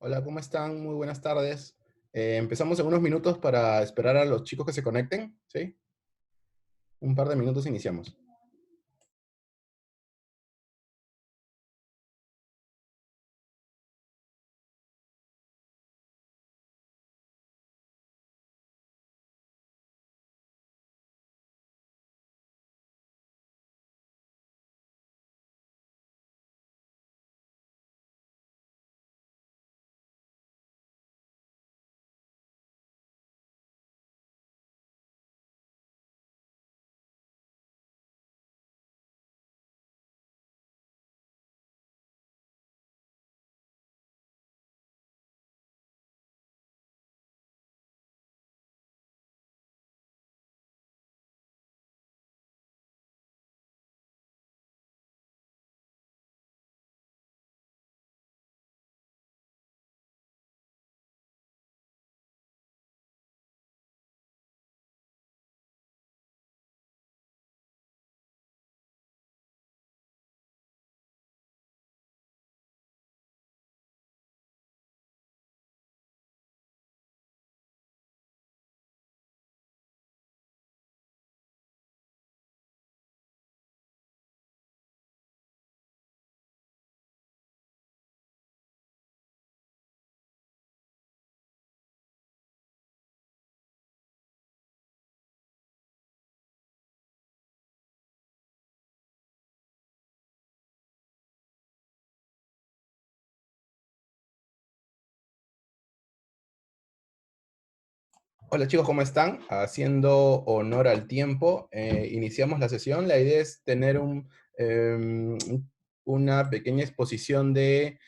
Hola, ¿cómo están? Muy buenas tardes. Empezamos en unos minutos para esperar a los chicos que se conecten, ¿sí? Un par de minutos iniciamos. Hola chicos, ¿cómo están? Haciendo honor al tiempo, iniciamos la sesión. La idea es tener una pequeña exposición de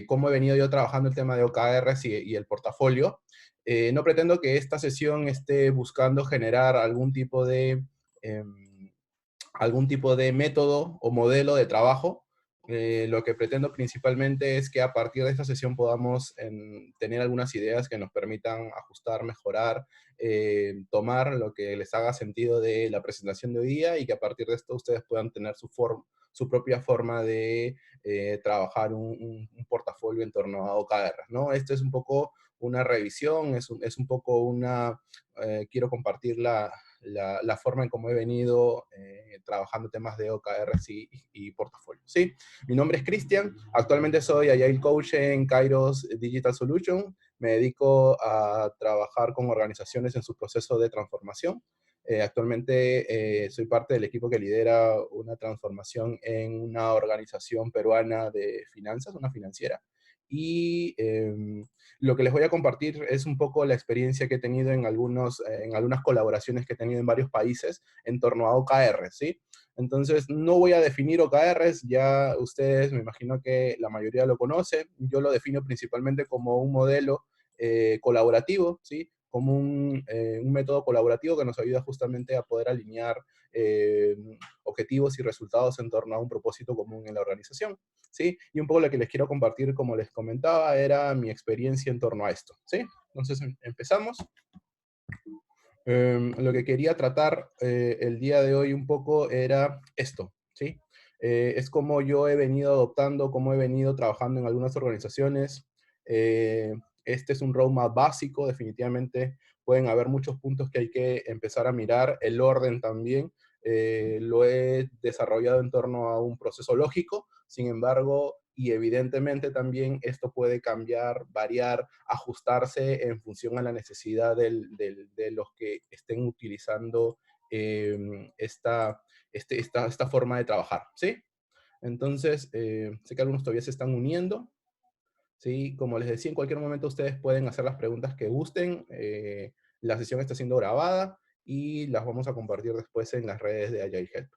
cómo he venido yo trabajando el tema de OKRs y el portafolio. No pretendo que esta sesión esté buscando generar em, algún tipo de método o modelo de trabajo. Lo que pretendo principalmente es que a partir de esta sesión podamos tener algunas ideas que nos permitan ajustar, mejorar, tomar lo que les haga sentido de la presentación de hoy día y que a partir de esto ustedes puedan tener su propia forma de trabajar un portafolio en torno a OKR, ¿no? Esto es un poco una revisión, es un poco quiero compartir la forma en cómo he venido trabajando temas de OKRs y portafolio. Sí, mi nombre es Cristian, actualmente soy Agile Coach en Kairos Digital Solution, me dedico a trabajar con organizaciones en su proceso de transformación. Actualmente soy parte del equipo que lidera una transformación en una organización peruana de finanzas, una financiera. Y lo que les voy a compartir es un poco la experiencia que he tenido en algunas colaboraciones que he tenido en varios países en torno a OKR, ¿sí? Entonces, no voy a definir OKRs, ya ustedes me imagino que la mayoría lo conoce. Yo lo defino principalmente como un modelo colaborativo, ¿sí? Como un método colaborativo que nos ayuda justamente a poder alinear eh, objetivos y resultados en torno a un propósito común en la organización. ¿Sí? Y un poco lo que les quiero compartir, como les comentaba, era mi experiencia en torno a esto, ¿sí? Entonces, empezamos. Lo que quería tratar el día de hoy un poco era esto, ¿sí? Es como yo he venido adoptando, cómo he venido trabajando en algunas organizaciones. Eh, este es un roadmap básico, definitivamente pueden haber muchos puntos que hay que empezar a mirar, el orden también. Lo he desarrollado en torno a un proceso lógico, sin embargo, y evidentemente también esto puede cambiar, variar, ajustarse en función a la necesidad de los que estén utilizando esta forma de trabajar, ¿sí? Entonces, sé que algunos todavía se están uniendo, ¿sí? Como les decía, en cualquier momento ustedes pueden hacer las preguntas que gusten. La sesión está siendo grabada y las vamos a compartir después en las redes de Agile Help.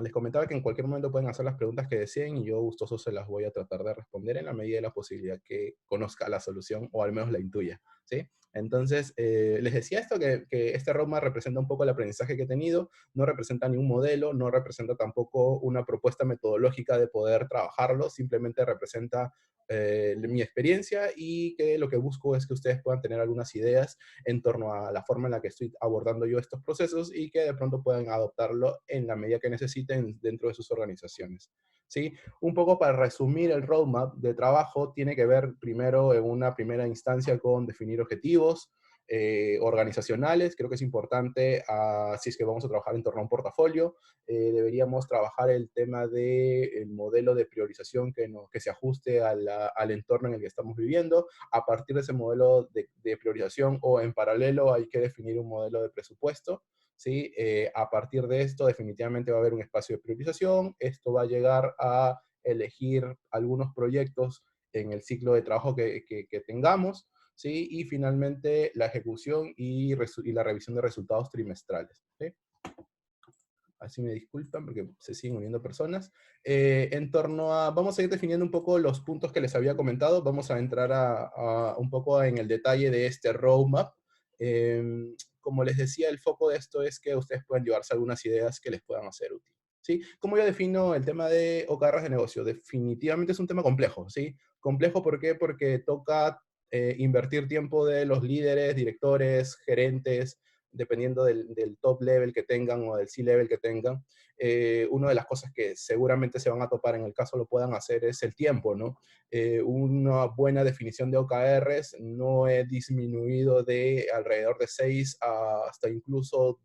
Les comentaba que en cualquier momento pueden hacer las preguntas que deseen y yo gustoso se las voy a tratar de responder en la medida de la posibilidad que conozca la solución o al menos la intuya, ¿sí? Entonces, les decía esto, que este roadmap representa un poco el aprendizaje que he tenido, no representa ni un modelo, no representa tampoco una propuesta metodológica de poder trabajarlo, simplemente representa mi experiencia y que lo que busco es que ustedes puedan tener algunas ideas en torno a la forma en la que estoy abordando yo estos procesos y que de pronto puedan adoptarlo en la medida que necesiten dentro de sus organizaciones. ¿sí? Un poco para resumir el roadmap de trabajo, tiene que ver primero en una primera instancia con definir objetivos organizacionales. Creo que es importante, si es que vamos a trabajar en torno a un portafolio, deberíamos trabajar el tema del modelo de priorización que se ajuste al entorno en el que estamos viviendo. A partir de ese modelo de priorización o en paralelo hay que definir un modelo de presupuesto. ¿Sí? A partir de esto definitivamente va a haber un espacio de priorización. Esto va a llegar a elegir algunos proyectos en el ciclo de trabajo que tengamos, ¿sí? Y finalmente la ejecución y la revisión de resultados trimestrales, ¿sí? Así me disculpan porque se siguen uniendo personas. En torno a, vamos a ir definiendo un poco los puntos que les había comentado, vamos a entrar a un poco en el detalle de este roadmap. Como les decía, el foco de esto es que ustedes puedan llevarse algunas ideas que les puedan hacer útil. ¿Sí? ¿Cómo yo defino el tema de OKRs de negocio? Definitivamente es un tema complejo, ¿sí? Complejo, ¿por qué? Porque toca invertir tiempo de los líderes, directores, gerentes, dependiendo del top level que tengan o del C-level que tengan. Una de las cosas que seguramente se van a topar en el caso lo puedan hacer es el tiempo, ¿no? Una buena definición de OKRs no he disminuido de alrededor de 6 hasta incluso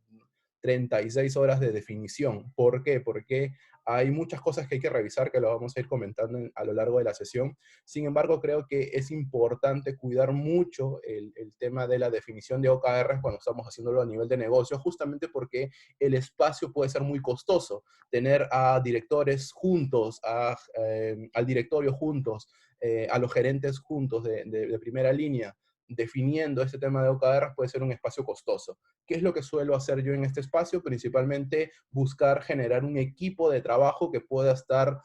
36 horas de definición. ¿Por qué? Porque hay muchas cosas que hay que revisar, que lo vamos a ir comentando a lo largo de la sesión. Sin embargo, creo que es importante cuidar mucho el tema de la definición de OKRs cuando estamos haciéndolo a nivel de negocio, justamente porque el espacio puede ser muy costoso. Tener a directores juntos, al directorio juntos, a los gerentes juntos de primera línea, definiendo este tema de OKRs puede ser un espacio costoso. ¿Qué es lo que suelo hacer yo en este espacio? Principalmente buscar generar un equipo de trabajo que pueda estar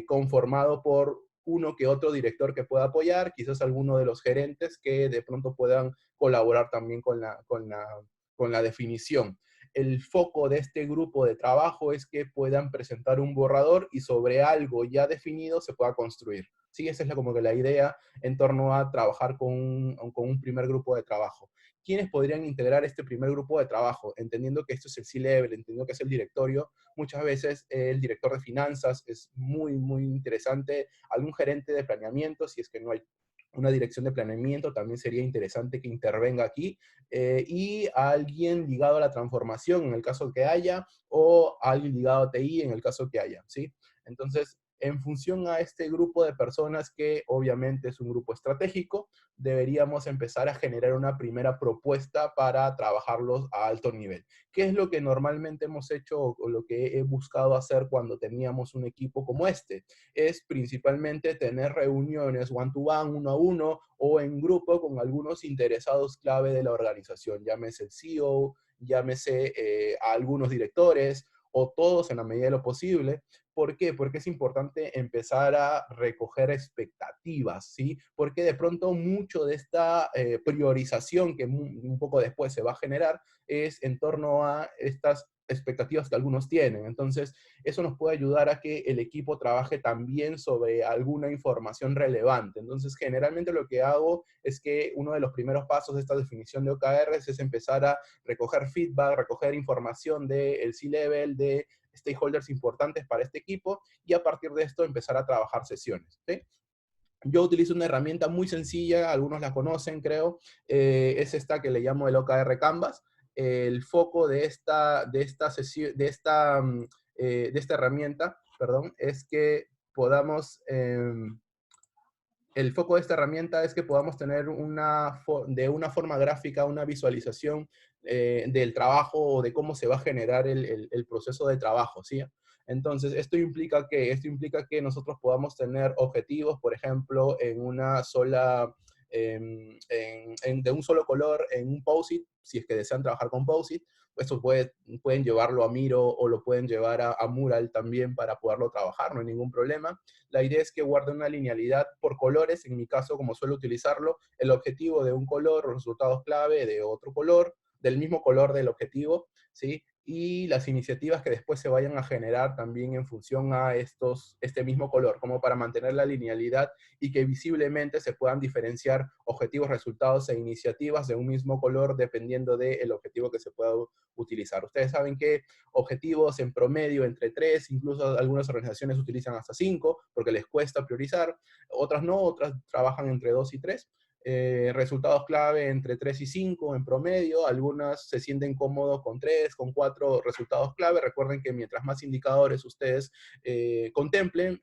conformado por uno que otro director que pueda apoyar, quizás alguno de los gerentes que de pronto puedan colaborar también con la definición. El foco de este grupo de trabajo es que puedan presentar un borrador y sobre algo ya definido se pueda construir. Sí, esa es como que la idea en torno a trabajar con un primer grupo de trabajo. ¿Quiénes podrían integrar este primer grupo de trabajo? Entendiendo que esto es el C-Level, entendiendo que es el directorio, muchas veces el director de finanzas es muy, muy interesante, algún gerente de planeamiento, si es que no hay una dirección de planeamiento, también sería interesante que intervenga aquí, y a alguien ligado a la transformación, en el caso que haya, o a alguien ligado a TI, en el caso que haya, ¿sí? Entonces, en función a este grupo de personas, que obviamente es un grupo estratégico, deberíamos empezar a generar una primera propuesta para trabajarlos a alto nivel. ¿Qué es lo que normalmente hemos hecho o lo que he buscado hacer cuando teníamos un equipo como este? Es principalmente tener reuniones one-to-one, uno a uno, o en grupo con algunos interesados clave de la organización, llámese el CEO, llámese a algunos directores, o todos en la medida de lo posible. ¿Por qué? Porque es importante empezar a recoger expectativas, ¿sí? Porque de pronto mucho de esta priorización que un poco después se va a generar es en torno a estas expectativas que algunos tienen. Entonces, eso nos puede ayudar a que el equipo trabaje también sobre alguna información relevante. Entonces, generalmente lo que hago es que uno de los primeros pasos de esta definición de OKRs es empezar a recoger feedback, recoger información del C-Level, de stakeholders importantes para este equipo, y a partir de esto empezar a trabajar sesiones, ¿sí? Yo utilizo una herramienta muy sencilla, algunos la conocen, creo, es esta que le llamo el OKR Canvas. El foco de esta sesión, de esta herramienta, perdón, es que podamos, el foco de esta herramienta es que podamos tener de una forma gráfica una visualización del trabajo o de cómo se va a generar el proceso de trabajo, ¿sí? Entonces, esto implica que nosotros podamos tener objetivos, por ejemplo, en una sola, de un solo color en un POSIT, si es que desean trabajar con POSIT. Esto pueden llevarlo a Miro o lo pueden llevar a Mural también para poderlo trabajar, no hay ningún problema. La idea es que guarde una linealidad por colores, en mi caso, como suelo utilizarlo, el objetivo de un color, los resultados clave de otro color, del mismo color del objetivo, ¿sí? Y las iniciativas que después se vayan a generar también en función a este mismo color, como para mantener la linealidad y que visiblemente se puedan diferenciar objetivos, resultados e iniciativas de un mismo color dependiendo del objetivo que se pueda utilizar. Ustedes saben que objetivos en promedio entre 3, incluso algunas organizaciones utilizan hasta 5 porque les cuesta priorizar, otras no, otras trabajan entre 2 y 3. Resultados clave entre 3 y 5 en promedio, algunas se sienten cómodos con 3, con 4 resultados clave. Recuerden que mientras más indicadores ustedes contemplen,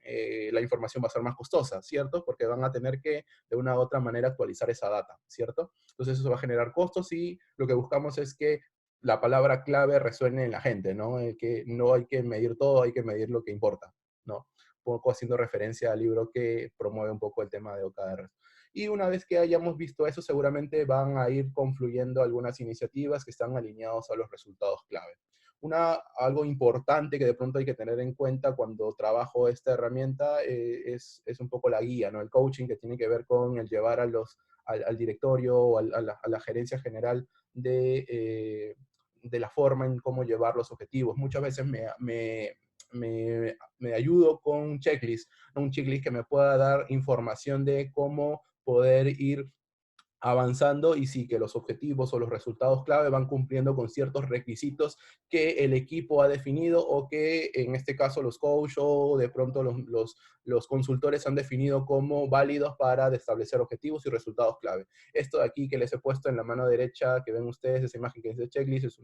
la información va a ser más costosa, ¿cierto? Porque van a tener que de una u otra manera actualizar esa data, ¿cierto? Entonces eso va a generar costos y lo que buscamos es que la palabra clave resuene en la gente, ¿no? Que no hay que medir todo, hay que medir lo que importa, ¿no? Un poco haciendo referencia al libro que promueve un poco el tema de OKR. Y una vez que hayamos visto eso, seguramente van a ir confluyendo algunas iniciativas que están alineados a los resultados clave. Algo importante que de pronto hay que tener en cuenta cuando trabajo esta herramienta es un poco la guía, ¿no? El coaching que tiene que ver con el llevar al directorio o a la gerencia general de la forma en cómo llevar los objetivos. Muchas veces me ayudo con un checklist que me pueda dar información de cómo poder ir avanzando y sí que los objetivos o los resultados clave van cumpliendo con ciertos requisitos que el equipo ha definido o que en este caso los coaches o de pronto los consultores han definido como válidos para establecer objetivos y resultados clave. Esto de aquí que les he puesto en la mano derecha, que ven ustedes, esa imagen que es de checklist, es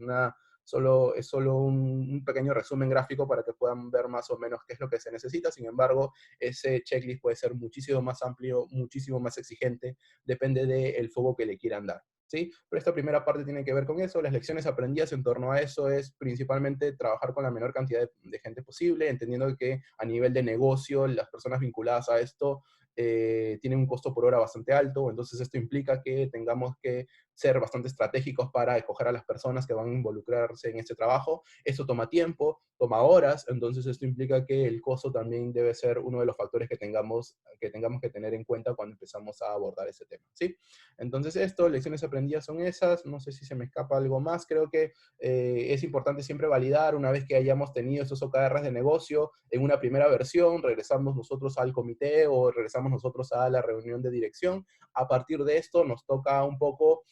solo un pequeño resumen gráfico para que puedan ver más o menos qué es lo que se necesita. Sin embargo, ese checklist puede ser muchísimo más amplio, muchísimo más exigente, depende del foco que le quieran dar, ¿sí? Pero esta primera parte tiene que ver con eso. Las lecciones aprendidas en torno a eso es principalmente trabajar con la menor cantidad de gente posible, entendiendo que a nivel de negocio las personas vinculadas a esto tienen un costo por hora bastante alto, entonces esto implica que tengamos que ser bastante estratégicos para escoger a las personas que van a involucrarse en este trabajo. Esto toma tiempo, toma horas, entonces esto implica que el costo también debe ser uno de los factores que tengamos que tener en cuenta cuando empezamos a abordar ese tema, ¿sí? Entonces lecciones aprendidas son esas, no sé si se me escapa algo más, creo que es importante siempre validar una vez que hayamos tenido esos OKRs de negocio en una primera versión, regresamos nosotros al comité o regresamos nosotros a la reunión de dirección. A partir de esto nos toca un poco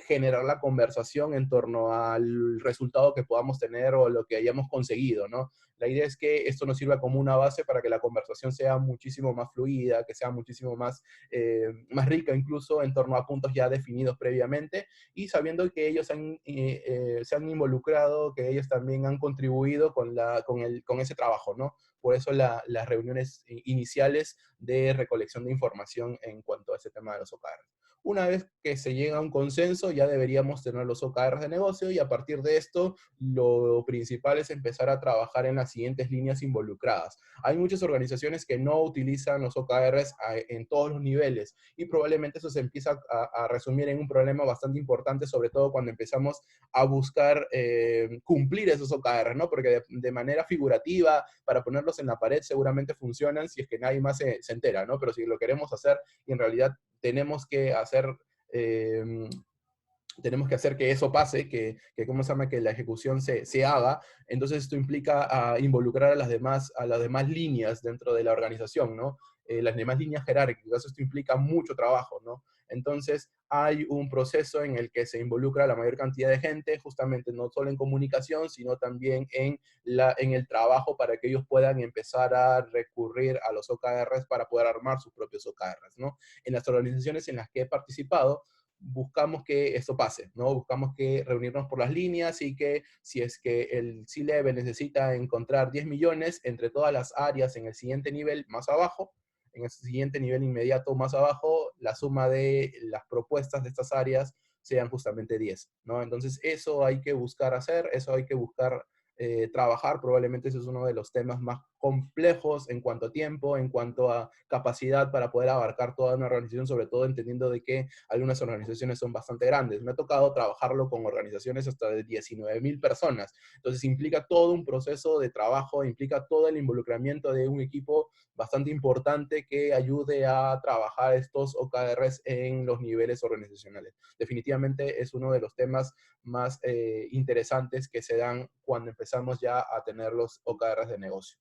generar la conversación en torno al resultado que podamos tener o lo que hayamos conseguido, ¿no? La idea es que esto nos sirva como una base para que la conversación sea muchísimo más fluida, que sea muchísimo más rica incluso en torno a puntos ya definidos previamente y sabiendo que ellos se han involucrado, que ellos también han contribuido con ese trabajo, ¿no? Por eso las reuniones iniciales de recolección de información en cuanto a ese tema de los OKR. Una vez que se llega a un consenso, ya deberíamos tener los OKRs de negocio y a partir de esto, lo principal es empezar a trabajar en las siguientes líneas involucradas. Hay muchas organizaciones que no utilizan los OKRs en todos los niveles y probablemente eso se empieza a resumir en un problema bastante importante, sobre todo cuando empezamos a buscar cumplir esos OKRs, ¿no? Porque de manera figurativa, para ponerlos en la pared, seguramente funcionan si es que nadie más se entera, ¿no? Pero si lo queremos hacer y en realidad tenemos que hacer eh, que eso pase, ¿cómo se llama? Que la ejecución se haga. Entonces esto implica involucrar a las demás líneas dentro de la organización, ¿no? Las demás líneas jerárquicas. Esto implica mucho trabajo, ¿no? Entonces hay un proceso en el que se involucra la mayor cantidad de gente, justamente no solo en comunicación, sino también en el trabajo para que ellos puedan empezar a recurrir a los OKRs para poder armar sus propios OKRs, ¿no? En las organizaciones en las que he participado, buscamos que esto pase, ¿no? Buscamos que reunirnos por las líneas y que si es que el C-Level necesita encontrar 10 millones entre todas las áreas en el siguiente nivel más abajo, en el siguiente nivel inmediato más abajo, la suma de las propuestas de estas áreas sean justamente 10, ¿no? Entonces eso hay que buscar hacer, eso hay que buscar trabajar, probablemente ese es uno de los temas más complejos en cuanto a tiempo, en cuanto a capacidad para poder abarcar toda una organización, sobre todo entendiendo de que algunas organizaciones son bastante grandes. Me ha tocado trabajarlo con organizaciones hasta de 19.000 personas. Entonces implica todo un proceso de trabajo, implica todo el involucramiento de un equipo bastante importante que ayude a trabajar estos OKRs en los niveles organizacionales. Definitivamente es uno de los temas más interesantes que se dan cuando empezamos ya a tener los OKRs de negocio.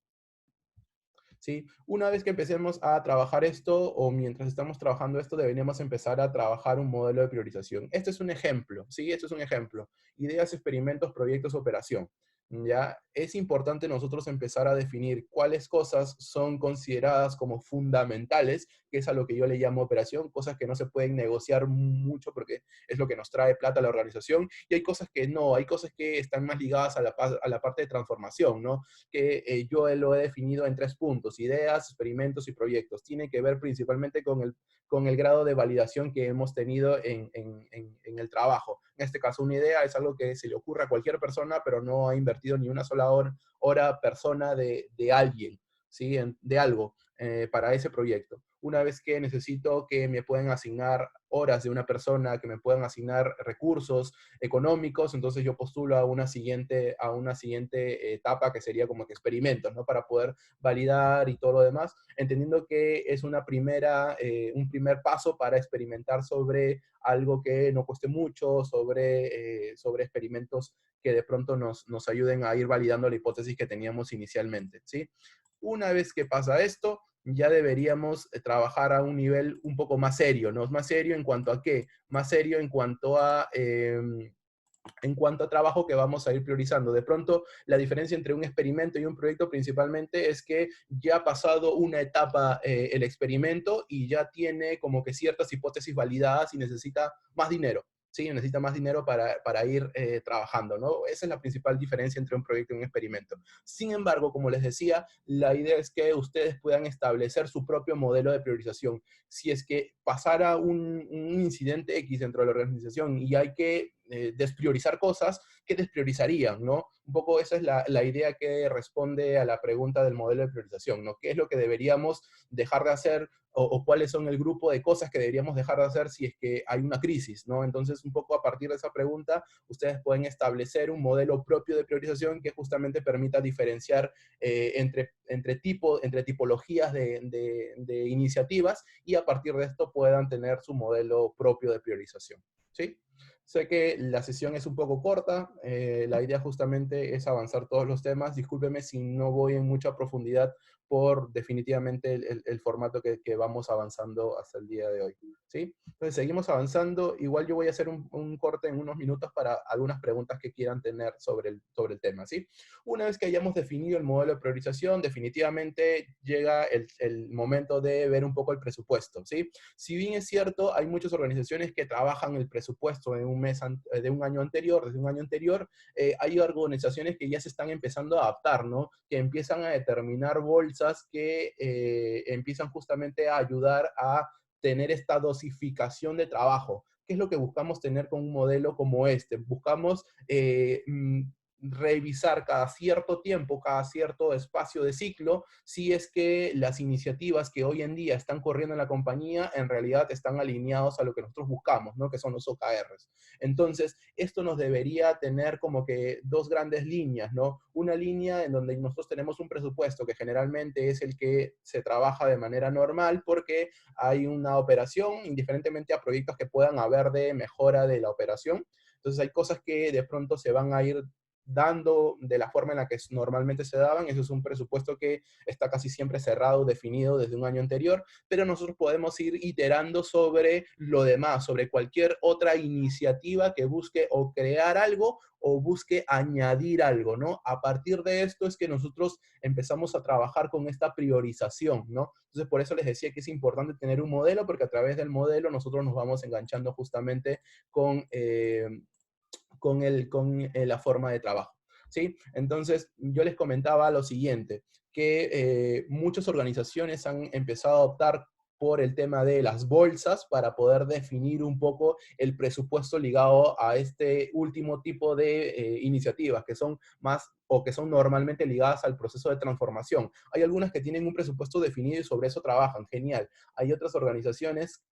¿Sí? Una vez que empecemos a trabajar esto, o mientras estamos trabajando esto, deberíamos empezar a trabajar un modelo de priorización. Este es un ejemplo, ¿sí? Esto es un ejemplo. Ideas, experimentos, proyectos, operación. ¿Ya? Es importante nosotros empezar a definir cuáles cosas son consideradas como fundamentales, que es a lo que yo le llamo operación, cosas que no se pueden negociar mucho porque es lo que nos trae plata a la organización, y hay cosas que no, hay cosas que están más ligadas a la parte de transformación, ¿no? Que yo lo he definido en 3 puntos: ideas, experimentos y proyectos. Tiene que ver principalmente con el grado de validación que hemos tenido en el trabajo. En este caso, una idea es algo que se le ocurre a cualquier persona, pero no ha invertido ni una sola hora persona de alguien, ¿sí? De algo para ese proyecto. Una vez que necesito que me puedan asignar horas de una persona, que me puedan asignar recursos económicos, entonces yo postulo a una siguiente etapa que sería como que experimentos, ¿no? Para poder validar y todo lo demás, entendiendo que es un primer paso para experimentar sobre algo que no cueste mucho, sobre experimentos que de pronto nos ayuden a ir validando la hipótesis que teníamos inicialmente, ¿sí? Una vez que pasa esto, ya deberíamos trabajar a un nivel un poco más serio, ¿no? Más serio en cuanto a qué, más serio en cuanto a trabajo que vamos a ir priorizando. De pronto, la diferencia entre un experimento y un proyecto principalmente es que ya ha pasado una etapa el experimento y ya tiene como que ciertas hipótesis validadas y necesita más dinero. Sí, necesita más dinero para ir trabajando, ¿no? Esa es la principal diferencia entre un proyecto y un experimento. Sin embargo, como les decía, la idea es que ustedes puedan establecer su propio modelo de priorización. Si es que pasara un incidente X dentro de la organización y hay que despriorizar cosas, ¿qué despriorizarían, no? Un poco esa es la idea que responde a la pregunta del modelo de priorización, ¿no? ¿Qué es lo que deberíamos dejar de hacer o cuáles son el grupo de cosas que deberíamos dejar de hacer si es que hay una crisis, ¿no? Entonces, un poco a partir de esa pregunta, ustedes pueden establecer un modelo propio de priorización que justamente permita diferenciar entre tipologías de iniciativas, y a partir de esto puedan tener su modelo propio de priorización, ¿sí? Sé que la sesión es un poco corta, la idea justamente es avanzar todos los temas. Discúlpeme si no voy en mucha profundidad por definitivamente el formato que vamos avanzando hasta el día de hoy, ¿sí? Entonces seguimos avanzando. Igual yo voy a hacer un corte en unos minutos para algunas preguntas que quieran tener sobre el tema, ¿sí? Una vez que hayamos definido el modelo de priorización, definitivamente llega el momento de ver un poco el presupuesto, ¿sí? Si bien es cierto, hay muchas organizaciones que trabajan el presupuesto en de un año anterior, desde un año anterior, hay organizaciones que ya se están empezando a adaptar, ¿no? Que empiezan a determinar bolsas que empiezan justamente a ayudar a tener esta dosificación de trabajo. ¿Qué es lo que buscamos tener con un modelo como este? Buscamos revisar cada cierto tiempo, cada cierto espacio de ciclo, si es que las iniciativas que hoy en día están corriendo en la compañía en realidad están alineados a lo que nosotros buscamos, ¿no? Que son los OKRs. Entonces, esto nos debería tener como que dos grandes líneas, ¿no? Una línea en donde nosotros tenemos un presupuesto que generalmente es el que se trabaja de manera normal porque hay una operación, indiferentemente a proyectos que puedan haber de mejora de la operación. Entonces hay cosas que de pronto se van a ir dando de la forma en la que normalmente se daban. Eso es un presupuesto que está casi siempre cerrado, definido desde un año anterior, pero nosotros podemos ir iterando sobre lo demás, sobre cualquier otra iniciativa que busque o crear algo o busque añadir algo, ¿no? A partir de esto es que nosotros empezamos a trabajar con esta priorización, ¿no? Entonces, por eso les decía que es importante tener un modelo, porque a través del modelo nosotros nos vamos enganchando justamente con la forma de trabajo, ¿sí? Entonces, yo les comentaba lo siguiente, que muchas organizaciones han empezado a adoptar por el tema de las bolsas para poder definir un poco el presupuesto ligado a este último tipo de iniciativas que son más o que son normalmente ligadas al proceso de transformación. Hay algunas que tienen un presupuesto definido y sobre eso trabajan, genial. Hay otras organizaciones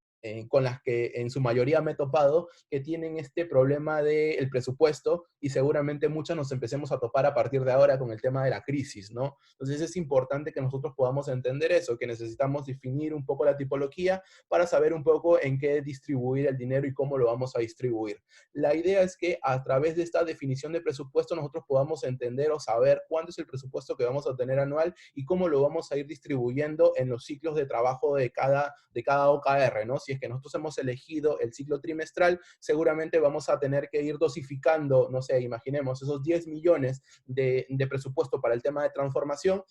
con las que en su mayoría me he topado, que tienen este problema del presupuesto y seguramente muchas nos empecemos a topar a partir de ahora con el tema de la crisis, ¿no? Entonces es importante que nosotros podamos entender eso, que necesitamos definir un poco la tipología para saber un poco en qué distribuir el dinero y cómo lo vamos a distribuir. La idea es que a través de esta definición de presupuesto nosotros podamos entender o saber cuánto es el presupuesto que vamos a tener anual y cómo lo vamos a ir distribuyendo en los ciclos de trabajo de cada OKR, ¿no? Si es que nosotros hemos elegido el ciclo trimestral, seguramente vamos a tener que ir dosificando, no sé, imaginemos esos 10 millones de presupuesto para el tema de transformación,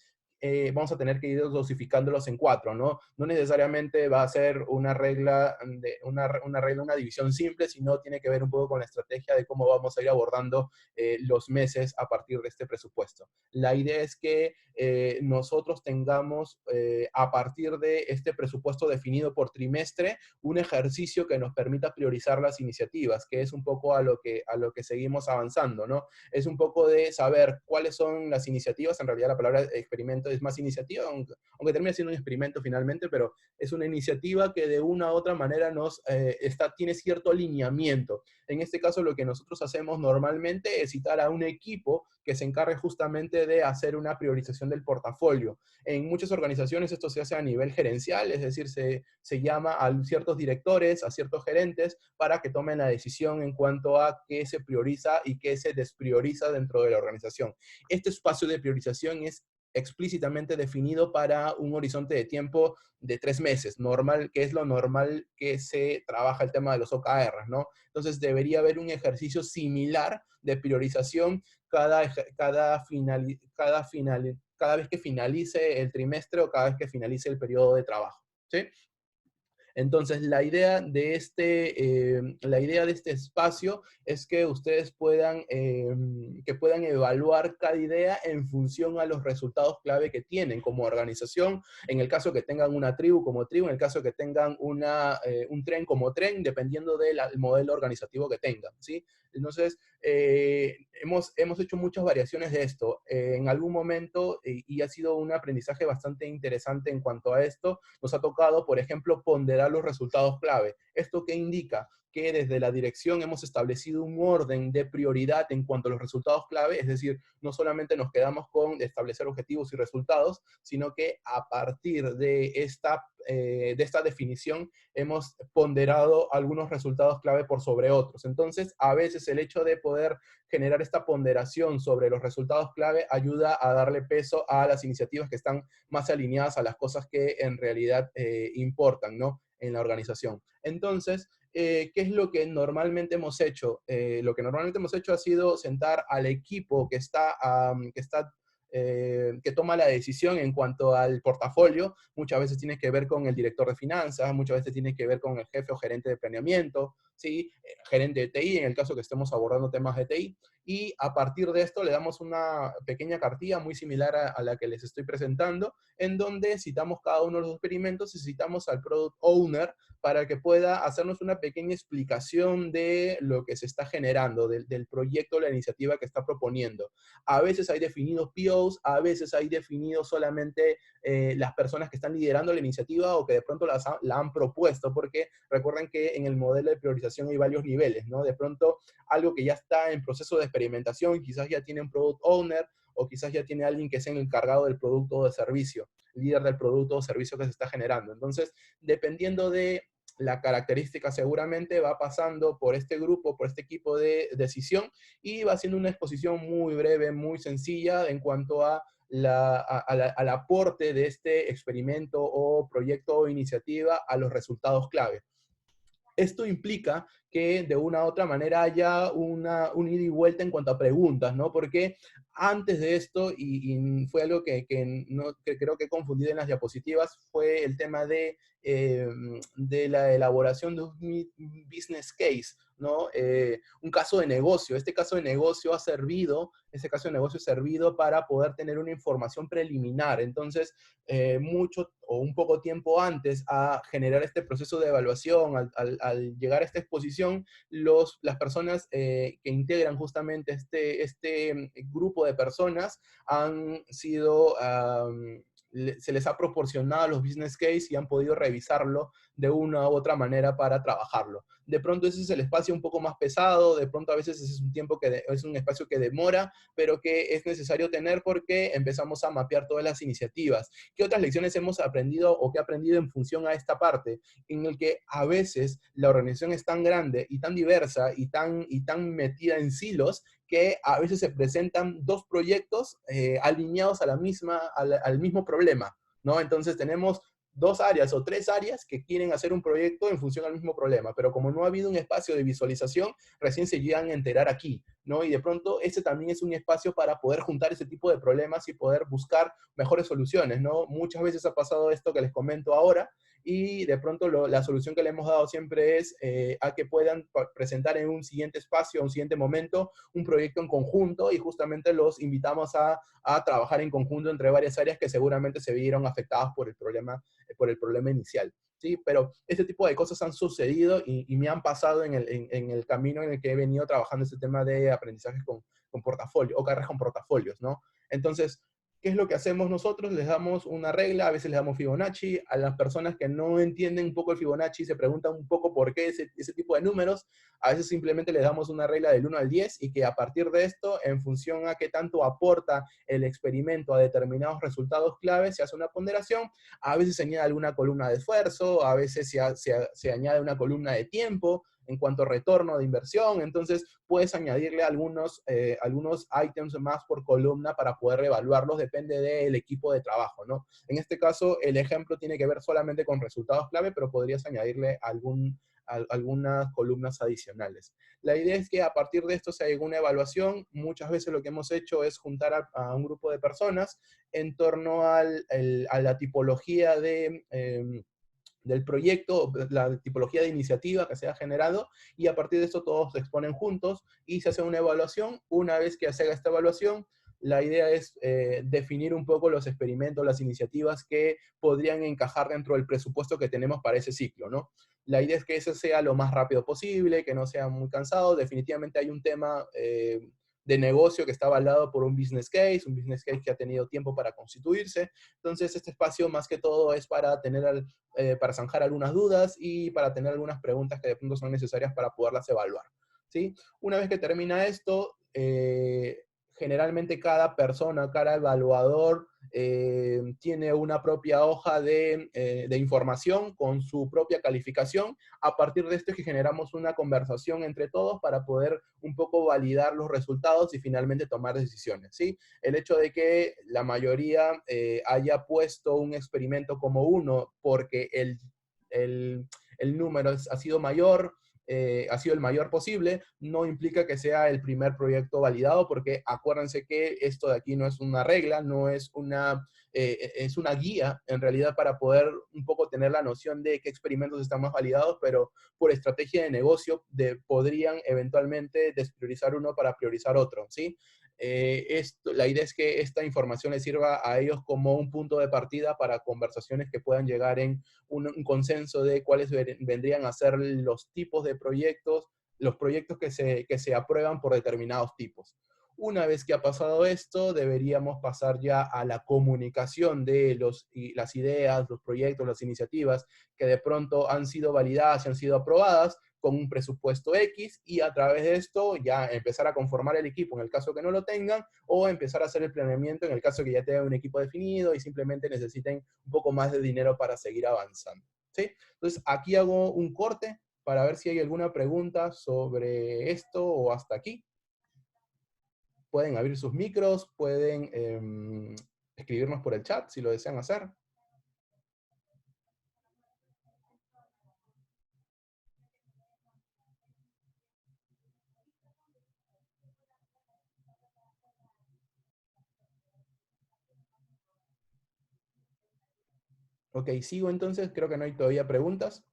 vamos a tener que ir dosificándolos en 4, ¿no? No necesariamente va a ser una regla, una división simple, sino tiene que ver un poco con la estrategia de cómo vamos a ir abordando los meses a partir de este presupuesto. La idea es que nosotros tengamos, a partir de este presupuesto definido por trimestre, un ejercicio que nos permita priorizar las iniciativas, que es un poco a lo que seguimos avanzando, ¿no? Es un poco de saber cuáles son las iniciativas. En realidad la palabra experimento es más iniciativa, aunque termine siendo un experimento finalmente, pero es una iniciativa que de una u otra manera tiene cierto alineamiento. En este caso lo que nosotros hacemos normalmente es citar a un equipo que se encargue justamente de hacer una priorización del portafolio. En muchas organizaciones esto se hace a nivel gerencial, es decir, se llama a ciertos directores, a ciertos gerentes, para que tomen la decisión en cuanto a qué se prioriza y qué se desprioriza dentro de la organización. Este espacio de priorización es explícitamente definido para un horizonte de tiempo de 3 meses, normal, que es lo normal que se trabaja el tema de los OKR, ¿no? Entonces debería haber un ejercicio similar de priorización cada vez que finalice el trimestre o cada vez que finalice el periodo de trabajo, ¿sí? Entonces, la idea de este espacio es que ustedes puedan evaluar cada idea en función a los resultados clave que tienen como organización, en el caso que tengan una tribu como tribu, en el caso que tengan un tren como tren, dependiendo del modelo organizativo que tengan, ¿sí? Entonces, hemos hecho muchas variaciones de esto. En algún momento, y ha sido un aprendizaje bastante interesante en cuanto a esto, nos ha tocado, por ejemplo, ponderar los resultados clave. ¿Esto qué indica? Que desde la dirección hemos establecido un orden de prioridad en cuanto a los resultados clave, es decir, no solamente nos quedamos con establecer objetivos y resultados, sino que a partir de esta definición hemos ponderado algunos resultados clave por sobre otros. Entonces, a veces el hecho de poder generar esta ponderación sobre los resultados clave ayuda a darle peso a las iniciativas que están más alineadas a las cosas que en realidad importan, ¿no? En la organización. Entonces, ¿qué es lo que normalmente hemos hecho? Lo que normalmente hemos hecho ha sido sentar al equipo que toma la decisión en cuanto al portafolio. Muchas veces tiene que ver con el director de finanzas, muchas veces tiene que ver con el jefe o gerente de planeamiento, ¿sí? Gerente de TI, en el caso que estemos abordando temas de TI. Y a partir de esto le damos una pequeña cartilla muy similar a la que les estoy presentando, en donde citamos cada uno de los experimentos y citamos al Product Owner para que pueda hacernos una pequeña explicación de lo que se está generando, del proyecto, la iniciativa que está proponiendo. A veces hay definidos POs, a veces hay definidos solamente las personas que están liderando la iniciativa o que de pronto la han propuesto, porque recuerden que en el modelo de priorización hay varios niveles, ¿no? De pronto algo que ya está en proceso de experimentación, quizás ya tiene un Product Owner o quizás ya tiene alguien que es el encargado del producto o de servicio, líder del producto o servicio que se está generando. Entonces, dependiendo de la característica, seguramente va pasando por este grupo, por este equipo de decisión y va haciendo una exposición muy breve, muy sencilla en cuanto a al aporte de este experimento o proyecto o iniciativa a los resultados clave. Esto implica que de una u otra manera haya un ida y vuelta en cuanto a preguntas, ¿no? Porque antes de esto, y fue algo que creo que he confundido en las diapositivas, fue el tema de la elaboración de un business case, ¿no? Un caso de negocio. Este caso de negocio ha servido, ese caso de negocio ha servido para poder tener una información preliminar. Entonces, mucho o un poco tiempo antes a generar este proceso de evaluación, al llegar a esta exposición, las personas que integran justamente este grupo de personas han sido, se les ha proporcionado los business case y han podido revisarlo de una u otra manera para trabajarlo. De pronto ese es el espacio un poco más pesado, de pronto a veces ese es un tiempo es un espacio que demora, pero que es necesario tener porque empezamos a mapear todas las iniciativas. ¿Qué otras lecciones hemos aprendido o qué he aprendido en función a esta parte? En el que a veces la organización es tan grande y tan diversa y tan metida en silos que a veces se presentan dos proyectos alineados a al mismo problema, ¿no? Entonces tenemos dos áreas o tres áreas que quieren hacer un proyecto en función al mismo problema, pero como no ha habido un espacio de visualización, recién se llegan a enterar aquí, ¿no? Y de pronto ese también es un espacio para poder juntar ese tipo de problemas y poder buscar mejores soluciones, ¿no? Muchas veces ha pasado esto que les comento ahora, y de pronto la solución que le hemos dado siempre es a que puedan presentar en un siguiente espacio, un siguiente momento, un proyecto en conjunto, y justamente los invitamos a trabajar en conjunto entre varias áreas que seguramente se vieron afectadas por el problema inicial. ¿Sí? Pero este tipo de cosas han sucedido y me han pasado en el camino en el que he venido trabajando este tema de aprendizaje con portafolio o carreras con portafolios, ¿no? Entonces, ¿qué es lo que hacemos nosotros? Les damos una regla, a veces les damos Fibonacci. A las personas que no entienden un poco el Fibonacci se preguntan un poco por qué ese tipo de números. A veces simplemente les damos una regla del 1 al 10 y que a partir de esto, en función a qué tanto aporta el experimento a determinados resultados clave, se hace una ponderación. A veces se añade alguna columna de esfuerzo, a veces se añade una columna de tiempo en cuanto a retorno de inversión. Entonces puedes añadirle algunos ítems más por columna para poder evaluarlos, depende del equipo de trabajo, ¿no? En este caso, el ejemplo tiene que ver solamente con resultados clave, pero podrías añadirle algunas columnas adicionales. La idea es que a partir de esto se haga una evaluación. Muchas veces lo que hemos hecho es juntar a un grupo de personas en torno a la tipología del proyecto, la tipología de iniciativa que se ha generado, y a partir de esto todos se exponen juntos y se hace una evaluación. Una vez que se haga esta evaluación, la idea es definir un poco los experimentos, las iniciativas que podrían encajar dentro del presupuesto que tenemos para ese ciclo, ¿no? La idea es que eso sea lo más rápido posible, que no sea muy cansado. Definitivamente hay un tema de negocio que está avalado por un business case que ha tenido tiempo para constituirse. Entonces, este espacio más que todo es para para zanjar algunas dudas y para tener algunas preguntas que de pronto son necesarias para poderlas evaluar, ¿sí? Una vez que termina esto, generalmente cada persona, cada evaluador, tiene una propia hoja de información con su propia calificación. A partir de esto es que generamos una conversación entre todos para poder un poco validar los resultados y finalmente tomar decisiones, ¿sí? El hecho de que la mayoría haya puesto un experimento como uno porque el, el número ha sido mayor, ha sido el mayor posible, no implica que sea el primer proyecto validado, porque acuérdense que esto de aquí no es una regla, no es es una guía en realidad para poder un poco tener la noción de qué experimentos están más validados, pero por estrategia de negocio podrían eventualmente despriorizar uno para priorizar otro, ¿sí? La idea es que esta información les sirva a ellos como un punto de partida para conversaciones que puedan llegar en un consenso de cuáles vendrían a ser los tipos de proyectos, los proyectos que se aprueban por determinados tipos. Una vez que ha pasado esto, deberíamos pasar ya a la comunicación de las ideas, los proyectos, las iniciativas que de pronto han sido validadas y han sido aprobadas con un presupuesto X, y a través de esto ya empezar a conformar el equipo en el caso que no lo tengan, o empezar a hacer el planeamiento en el caso que ya tengan un equipo definido y simplemente necesiten un poco más de dinero para seguir avanzando, ¿sí? Entonces aquí hago un corte para ver si hay alguna pregunta sobre esto o hasta aquí. Pueden abrir sus micros, pueden escribirnos por el chat si lo desean hacer. Ok, sigo entonces, creo que no hay todavía preguntas.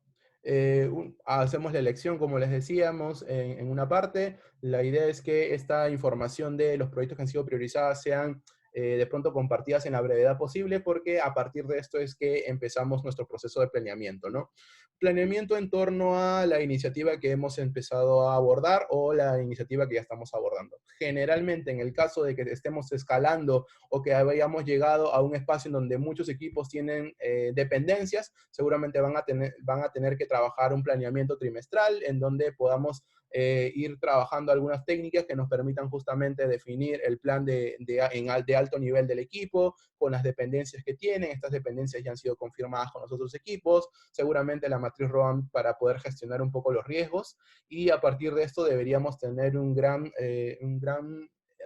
hacemos la elección, como les decíamos, en una parte. La idea es que esta información de los proyectos que han sido priorizados sean de pronto compartidas en la brevedad posible, porque a partir de esto es que empezamos nuestro proceso de planeamiento, ¿no? Planeamiento en torno a la iniciativa que hemos empezado a abordar o la iniciativa que ya estamos abordando. Generalmente, en el caso de que estemos escalando o que hayamos llegado a un espacio en donde muchos equipos tienen dependencias, seguramente van a tener que trabajar un planeamiento trimestral en donde podamos ir trabajando algunas técnicas que nos permitan justamente definir el plan de alto nivel del equipo, con las dependencias que tienen. Estas dependencias ya han sido confirmadas con los otros equipos, seguramente la matriz ROAM para poder gestionar un poco los riesgos, y a partir de esto deberíamos tener un gran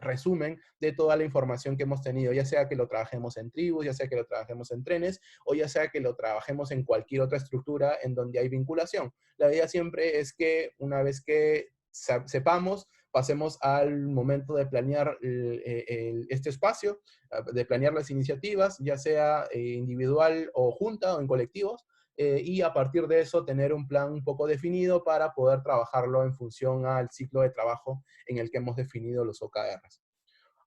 resumen de toda la información que hemos tenido, ya sea que lo trabajemos en tribus, ya sea que lo trabajemos en trenes, o ya sea que lo trabajemos en cualquier otra estructura en donde hay vinculación. La idea siempre es que una vez que sepamos, pasemos al momento de planear este espacio, de planear las iniciativas, ya sea individual o junta o en colectivos, y a partir de eso tener un plan un poco definido para poder trabajarlo en función al ciclo de trabajo en el que hemos definido los OKRs.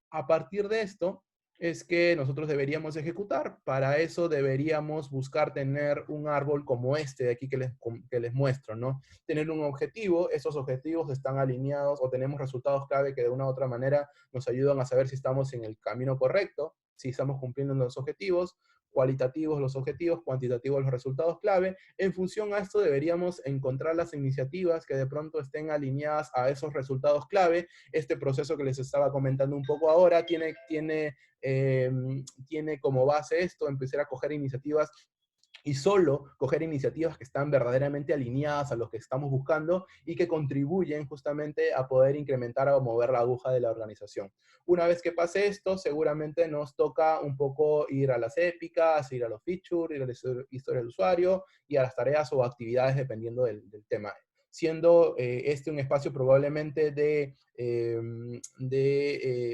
A partir de esto es que nosotros deberíamos ejecutar. Para eso deberíamos buscar tener un árbol como este de aquí que les muestro, ¿no? Tener un objetivo, esos objetivos están alineados o tenemos resultados clave que de una u otra manera nos ayudan a saber si estamos en el camino correcto, si estamos cumpliendo los objetivos, cualitativos los objetivos, cuantitativos los resultados clave. En función a esto deberíamos encontrar las iniciativas que de pronto estén alineadas a esos resultados clave. Este proceso que les estaba comentando un poco ahora tiene como base esto, empezar a coger iniciativas y solo coger iniciativas que están verdaderamente alineadas a lo que estamos buscando y que contribuyen justamente a poder incrementar o mover la aguja de la organización. Una vez que pase esto, seguramente nos toca un poco ir a las épicas, ir a los features, ir a la historia del usuario y a las tareas o actividades dependiendo del tema, siendo este un espacio probablemente de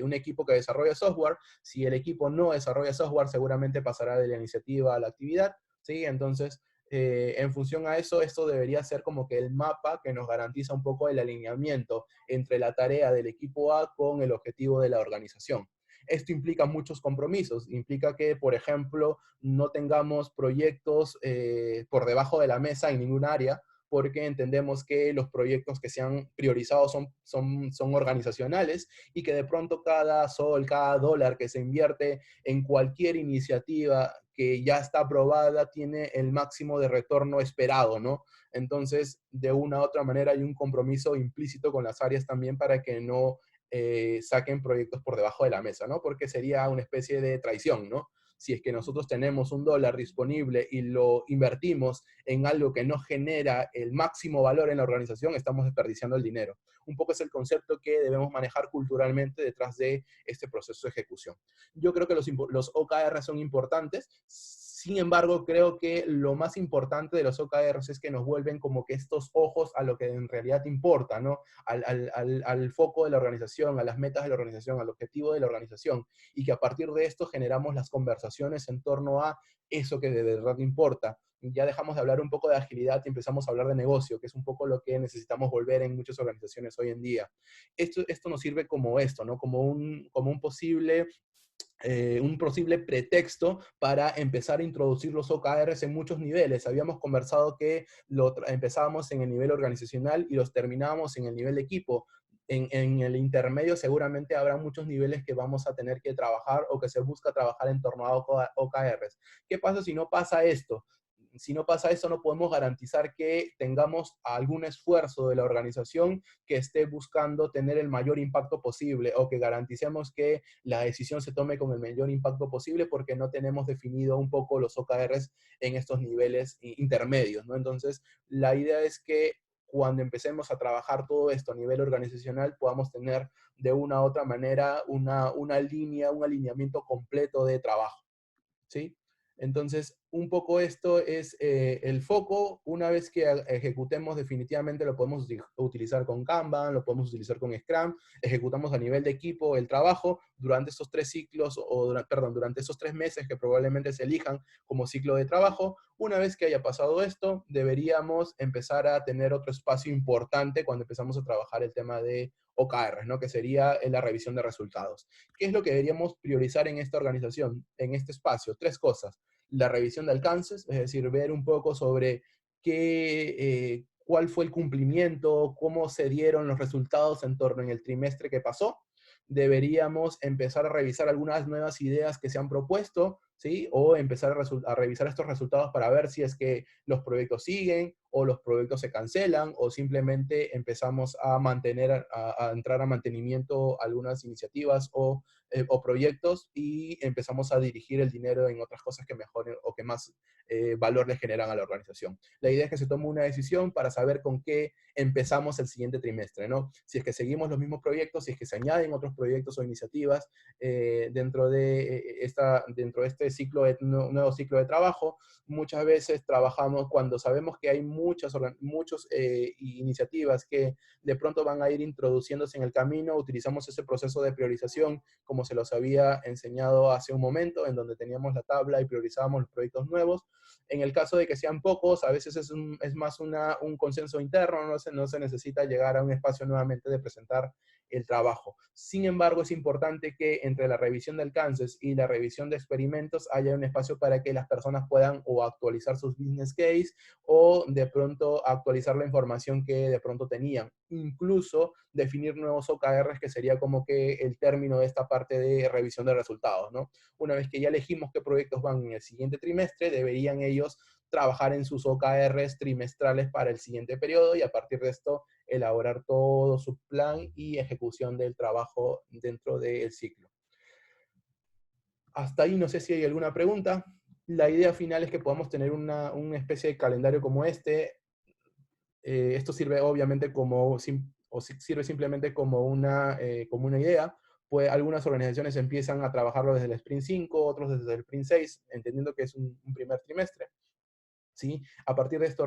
un equipo que desarrolla software. Si el equipo no desarrolla software, seguramente pasará de la iniciativa a la actividad, ¿sí? Entonces, en función a eso, esto debería ser como que el mapa que nos garantiza un poco el alineamiento entre la tarea del equipo A con el objetivo de la organización. Esto implica muchos compromisos, implica que, por ejemplo, no tengamos proyectos por debajo de la mesa en ningún área, porque entendemos que los proyectos que se han priorizado son organizacionales y que de pronto cada sol, cada dólar que se invierte en cualquier iniciativa que ya está aprobada tiene el máximo de retorno esperado, ¿no? Entonces, de una u otra manera hay un compromiso implícito con las áreas también para que no saquen proyectos por debajo de la mesa, ¿no? Porque sería una especie de traición, ¿no? Si es que nosotros tenemos un dólar disponible y lo invertimos en algo que no genera el máximo valor en la organización, estamos desperdiciando el dinero. Un poco es el concepto que debemos manejar culturalmente detrás de este proceso de ejecución. Yo creo que los OKR son importantes. Sin embargo, creo que lo más importante de los OKRs es que nos vuelven como que estos ojos a lo que en realidad importa, ¿no? Al foco de la organización, a las metas de la organización, al objetivo de la organización, y que a partir de esto generamos las conversaciones en torno a eso que de verdad importa. Ya dejamos de hablar un poco de agilidad y empezamos a hablar de negocio, que es un poco lo que necesitamos volver en muchas organizaciones hoy en día. Esto nos sirve como esto, ¿no? Como un posible pretexto para empezar a introducir los OKRs en muchos niveles. Habíamos conversado que empezábamos en el nivel organizacional y los terminábamos en el nivel de equipo. En el intermedio seguramente habrá muchos niveles que vamos a tener que trabajar o que se busca trabajar en torno a OKRs. ¿Qué pasa si no pasa esto? Si no pasa eso, no podemos garantizar que tengamos algún esfuerzo de la organización que esté buscando tener el mayor impacto posible o que garanticemos que la decisión se tome con el mayor impacto posible porque no tenemos definido un poco los OKRs en estos niveles intermedios, ¿no? Entonces, la idea es que cuando empecemos a trabajar todo esto a nivel organizacional, podamos tener de una u otra manera una línea, un alineamiento completo de trabajo, ¿sí? Entonces, un poco esto es el foco. Una vez que ejecutemos, definitivamente lo podemos utilizar con Kanban, lo podemos utilizar con Scrum, ejecutamos a nivel de equipo el trabajo durante estos 3 ciclos, perdón, durante esos 3 meses que probablemente se elijan como ciclo de trabajo. Una vez que haya pasado esto, deberíamos empezar a tener otro espacio importante cuando empezamos a trabajar el tema de OKR, ¿no? Que sería la revisión de resultados. ¿Qué es lo que deberíamos priorizar en esta organización, en este espacio? 3 cosas: la revisión de alcances, es decir, ver un poco sobre cuál fue el cumplimiento, cómo se dieron los resultados en torno en el trimestre que pasó. Deberíamos empezar a revisar algunas nuevas ideas que se han propuesto, ¿sí? O empezar a revisar estos resultados para ver si es que los proyectos siguen o los proyectos se cancelan o simplemente empezamos a mantener, a entrar a mantenimiento algunas iniciativas o proyectos y empezamos a dirigir el dinero en otras cosas que mejoren o que más valor le generan a la organización. La idea es que se tome una decisión para saber con qué empezamos el siguiente trimestre, ¿no? Si es que seguimos los mismos proyectos, si es que se añaden otros proyectos o iniciativas dentro de este nuevo ciclo de trabajo. Muchas veces trabajamos cuando sabemos que hay muchas iniciativas que de pronto van a ir introduciéndose en el camino, utilizamos ese proceso de priorización como se los había enseñado hace un momento, en donde teníamos la tabla y priorizábamos los proyectos nuevos. En el caso de que sean pocos, a veces es más un consenso interno, no se necesita llegar a un espacio nuevamente de presentar el trabajo. Sin embargo, es importante que entre la revisión de alcances y la revisión de experimentos haya un espacio para que las personas puedan o actualizar sus business case o de pronto actualizar la información que de pronto tenían. Incluso definir nuevos OKRs, que sería como que el término de esta parte de revisión de resultados, ¿no? Una vez que ya elegimos qué proyectos van en el siguiente trimestre, deberían ellos trabajar en sus OKRs trimestrales para el siguiente periodo y a partir de esto elaborar todo su plan y ejecución del trabajo dentro del ciclo. Hasta ahí no sé si hay alguna pregunta. La idea final es que podamos tener una especie de calendario como este. Esto sirve obviamente sirve simplemente como una idea. Pues algunas organizaciones empiezan a trabajarlo desde el sprint 5, otros desde el sprint 6, entendiendo que es un primer trimestre. ¿Sí? A partir de esto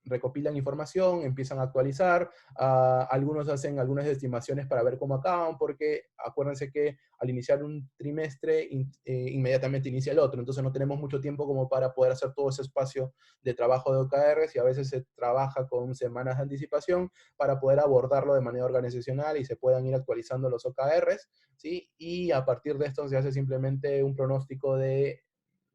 recopilan información, empiezan a actualizar, algunos hacen algunas estimaciones para ver cómo acaban, porque acuérdense que al iniciar un trimestre, inmediatamente inicia el otro, entonces no tenemos mucho tiempo como para poder hacer todo ese espacio de trabajo de OKRs y a veces se trabaja con semanas de anticipación para poder abordarlo de manera organizacional y se puedan ir actualizando los OKRs, ¿sí? Y a partir de esto se hace simplemente un pronóstico de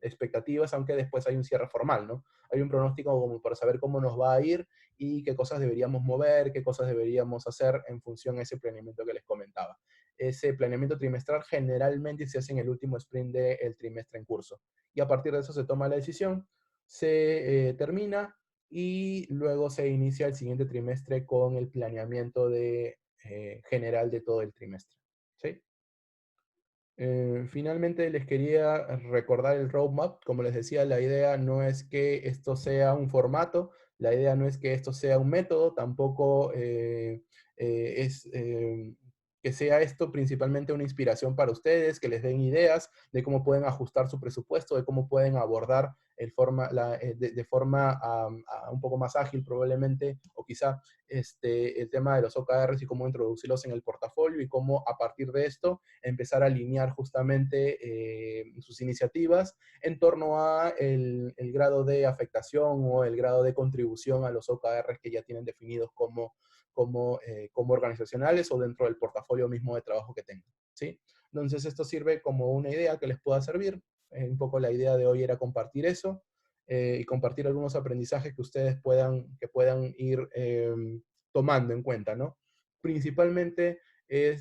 expectativas, aunque después hay un cierre formal, ¿no? Hay un pronóstico como para saber cómo nos va a ir y qué cosas deberíamos mover, qué cosas deberíamos hacer en función a ese planeamiento que les comentaba. Ese planeamiento trimestral generalmente se hace en el último sprint del trimestre en curso. Y a partir de eso se toma la decisión, se termina y luego se inicia el siguiente trimestre con el planeamiento general de todo el trimestre. ¿Sí? Finalmente les quería recordar el roadmap. Como les decía, la idea no es que esto sea un formato, la idea no es que esto sea un método, tampoco es que sea esto principalmente una inspiración para ustedes, que les den ideas de cómo pueden ajustar su presupuesto, de cómo pueden abordar de forma un poco más ágil probablemente, o quizá el tema de los OKRs y cómo introducirlos en el portafolio y cómo a partir de esto empezar a alinear justamente sus iniciativas en torno a el grado de afectación o el grado de contribución a los OKRs que ya tienen definidos como organizacionales o dentro del portafolio mismo de trabajo que tengan, ¿sí? Entonces esto sirve como una idea que les pueda servir. Un poco la idea de hoy era compartir eso y compartir algunos aprendizajes que ustedes puedan ir tomando en cuenta, ¿no? Principalmente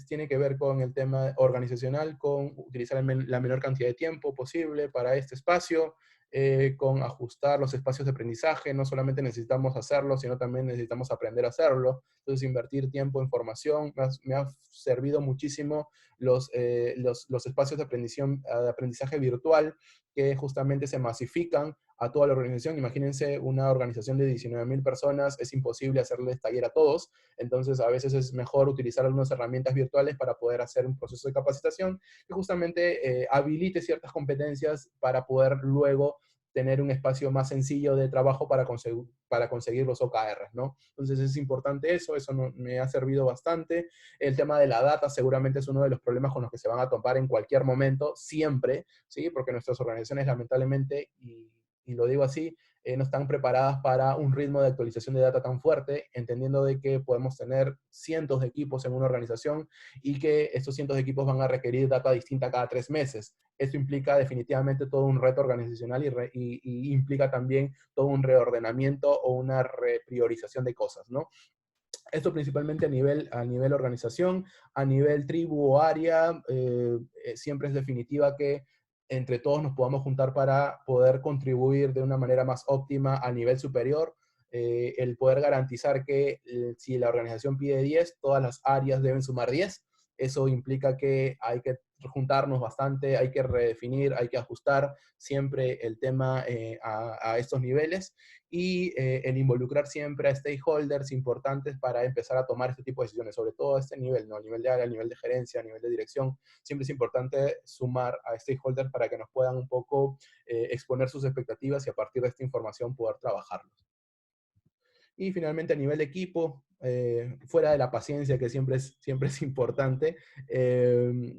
tiene que ver con el tema organizacional, con utilizar la menor cantidad de tiempo posible para este espacio, con ajustar los espacios de aprendizaje. No solamente necesitamos hacerlo, sino también necesitamos aprender a hacerlo. Entonces, invertir tiempo en formación me ha servido muchísimo los espacios de aprendizaje virtual que justamente se masifican a toda la organización. Imagínense una organización de 19.000 personas, es imposible hacerles taller a todos, entonces a veces es mejor utilizar algunas herramientas virtuales para poder hacer un proceso de capacitación que justamente habilite ciertas competencias para poder luego tener un espacio más sencillo de trabajo para conseguir los OKRs, ¿no? Entonces es importante eso me ha servido bastante. El tema de la data seguramente es uno de los problemas con los que se van a topar en cualquier momento, siempre, ¿sí? Porque nuestras organizaciones lamentablemente, y lo digo así, no están preparadas para un ritmo de actualización de data tan fuerte, entendiendo de que podemos tener cientos de equipos en una organización y que estos cientos de equipos van a requerir data distinta cada 3 meses. Esto implica definitivamente todo un reto organizacional y implica también todo un reordenamiento o una repriorización de cosas, ¿no? Esto principalmente a nivel organización, a nivel tribu o área, siempre es definitiva que entre todos nos podamos juntar para poder contribuir de una manera más óptima a nivel superior. El poder garantizar que si la organización pide 10, todas las áreas deben sumar 10. Eso implica que hay que juntarnos bastante, hay que redefinir, hay que ajustar siempre el tema a estos niveles y el involucrar siempre a stakeholders importantes para empezar a tomar este tipo de decisiones, sobre todo a este nivel, ¿no? A nivel de área, a nivel de gerencia, a nivel de dirección. Siempre es importante sumar a stakeholders para que nos puedan un poco exponer sus expectativas y a partir de esta información poder trabajarlos. Y finalmente a nivel de equipo, fuera de la paciencia que siempre es importante,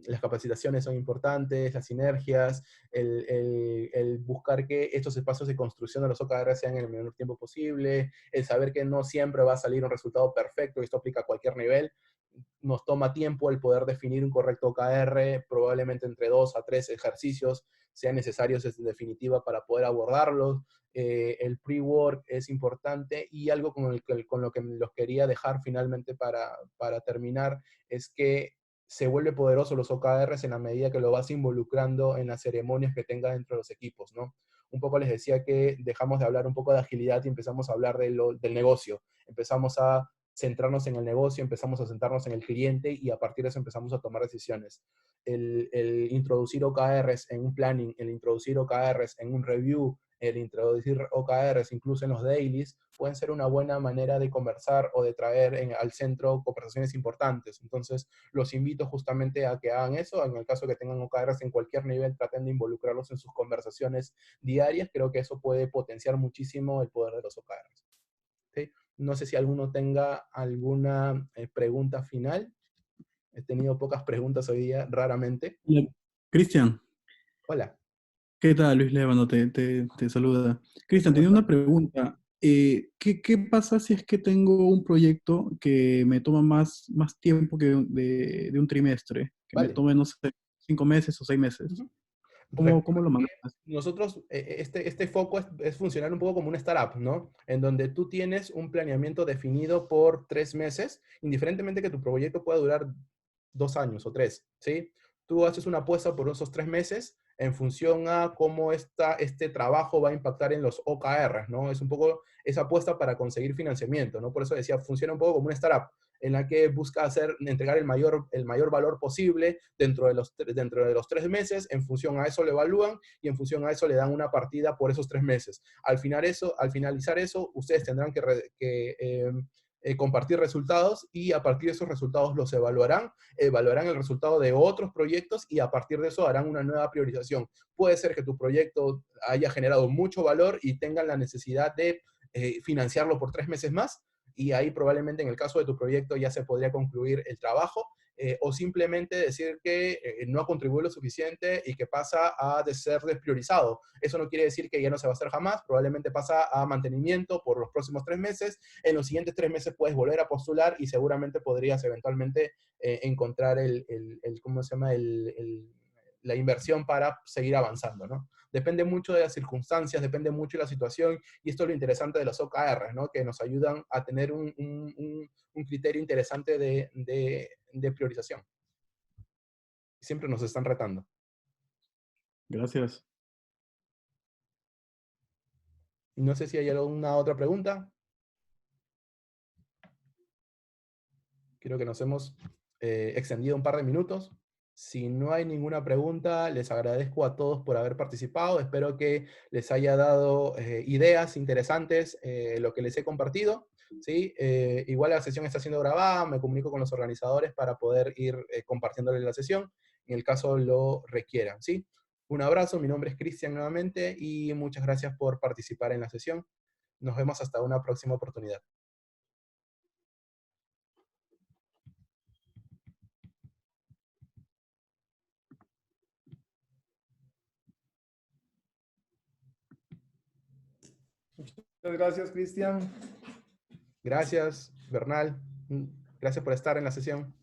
las capacitaciones son importantes, las sinergias, el buscar que estos espacios de construcción de los OKR sean en el menor tiempo posible, el saber que no siempre va a salir un resultado perfecto, y esto aplica a cualquier nivel. Nos toma tiempo el poder definir un correcto OKR, probablemente entre 2 a 3 ejercicios sean necesarios en definitiva para poder abordarlos. El pre-work es importante y algo con lo que los quería dejar finalmente para terminar es que se vuelve poderoso los OKRs en la medida que lo vas involucrando en las ceremonias que tenga dentro de los equipos, ¿no? Un poco les decía que dejamos de hablar un poco de agilidad y empezamos a hablar del negocio. Empezamos a centrarnos en el negocio, empezamos a centrarnos en el cliente y a partir de eso empezamos a tomar decisiones. El introducir OKRs en un planning, el introducir OKRs en un review, el introducir OKRs incluso en los dailies, pueden ser una buena manera de conversar o de traer al centro conversaciones importantes. Entonces, los invito justamente a que hagan eso. En el caso que tengan OKRs en cualquier nivel, traten de involucrarlos en sus conversaciones diarias. Creo que eso puede potenciar muchísimo el poder de los OKRs. ¿Sí? No sé si alguno tenga alguna pregunta final. He tenido pocas preguntas hoy día, raramente. Hola, Cristian, Hola, ¿qué tal? Luis Lévano te saluda. Cristian, ¿cómo tenía estás? una pregunta. ¿Qué pasa si es que tengo un proyecto que me toma más tiempo que de un trimestre? Que me Vale. tome, no sé, 5 meses o 6 meses. Ujú. ¿Cómo Recuerda lo que manejas? nosotros, este foco es funcionar un poco como una startup, ¿no? En donde tú tienes un planeamiento definido por 3 meses, indiferentemente que tu proyecto pueda durar 2 años o tres, ¿sí? Tú haces una apuesta por esos 3 meses en función a cómo este trabajo va a impactar en los OKRs, ¿no? Es un poco esa apuesta para conseguir financiamiento, ¿no? Por eso decía, funciona un poco como una startup en la que busca entregar el mayor valor posible dentro de los 3 meses. En función a eso lo evalúan y en función a eso le dan una partida por esos 3 meses. Al finalizar eso, ustedes tendrán que compartir resultados y a partir de esos resultados los evaluarán el resultado de otros proyectos y a partir de eso harán una nueva priorización. Puede ser que tu proyecto haya generado mucho valor y tengan la necesidad de financiarlo por 3 meses más, y ahí probablemente en el caso de tu proyecto ya se podría concluir el trabajo, o simplemente decir que no ha contribuido lo suficiente y que pasa a ser despriorizado. Eso no quiere decir que ya no se va a hacer jamás, probablemente pasa a mantenimiento por los próximos 3 meses. En los siguientes 3 meses puedes volver a postular y seguramente podrías eventualmente encontrar ¿cómo se llama? La inversión para seguir avanzando, ¿no? Depende mucho de las circunstancias, depende mucho de la situación, y esto es lo interesante de los OKR, ¿no? Que nos ayudan a tener un criterio interesante de priorización. Siempre nos están retando. Gracias. Y no sé si hay alguna otra pregunta. Creo que nos hemos extendido un par de minutos. Si no hay ninguna pregunta, les agradezco a todos por haber participado. Espero que les haya dado ideas interesantes lo que les he compartido. ¿Sí? Igual la sesión está siendo grabada, me comunico con los organizadores para poder ir compartiéndoles la sesión en el caso lo requieran. ¿Sí? Un abrazo, mi nombre es Cristian nuevamente y muchas gracias por participar en la sesión. Nos vemos hasta una próxima oportunidad. Muchas gracias, Cristian. Gracias, Bernal. Gracias por estar en la sesión.